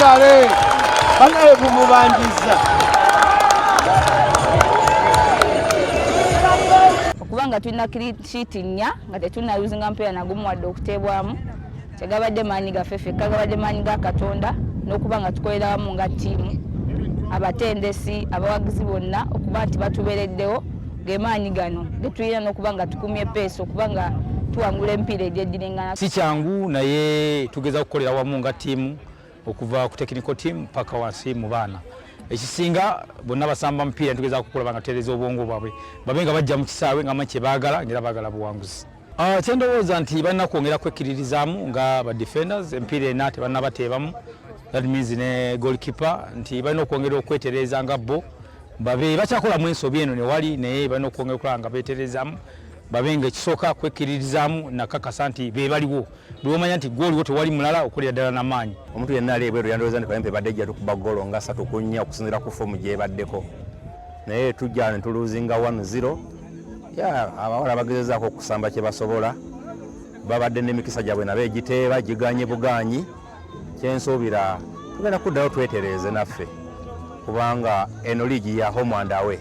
ale banaye kumubandiza okubanga tulina sheet nnya nga tetunayuzinga mpeera nagumu wadde okuteebwamu tegabadde maanyi gaffe ffekka gabadde maanyi ga Katonda n'okuba nga tukolera wamu nga ttiimu abatendesi abawagizi bonna okuba nti batubeereddewo gemaanyi gano getulina n'okuba nga tukumye peesi okuba nga tuwangula emipiira egy'eddiringana. Si kyangu naye tugeza kukolera wamu nga ttiimu okuva ku technical team paka wansi mu baana ekisinga bonna basamba mupiira tugeza kukola nga tutereeza obwongo bwabwe babe nga bajja mu kisaawe nga manyi baagala ngera baagala buwanguzi. Kyendowooza nti balina kwongera kwekkiririzaamu nga ba defenders empiira ena tebannabateebamu, that means ne goalkeeper nti balina okwongera okwetereeza nga bo babe bakyakolamu ensobi eno newali naye balina okwongera okukola nga beeterezaamu babe nga ekisooka kwekkiririzaamu nakakasa nti be baliwo bwe omanya nti gwoliwo tewali mulala okulira ddala n'amaanyi. Omuntu yenna ali ebweru yandowooza nti Kayempe badde ejja tukuba ggoolo nga 3-4 okusinziira ku foomu gy'ebaddeko naye tujja ne tuluzinga 1-0. Abawala bagezezaako okusamba kye basobola babadde n'emikisa gyabwe nabo egiteeba giganye buganyi kyensuubira tugenda kuddayo twetereeze naffe kubanga eno liigi ya home and away.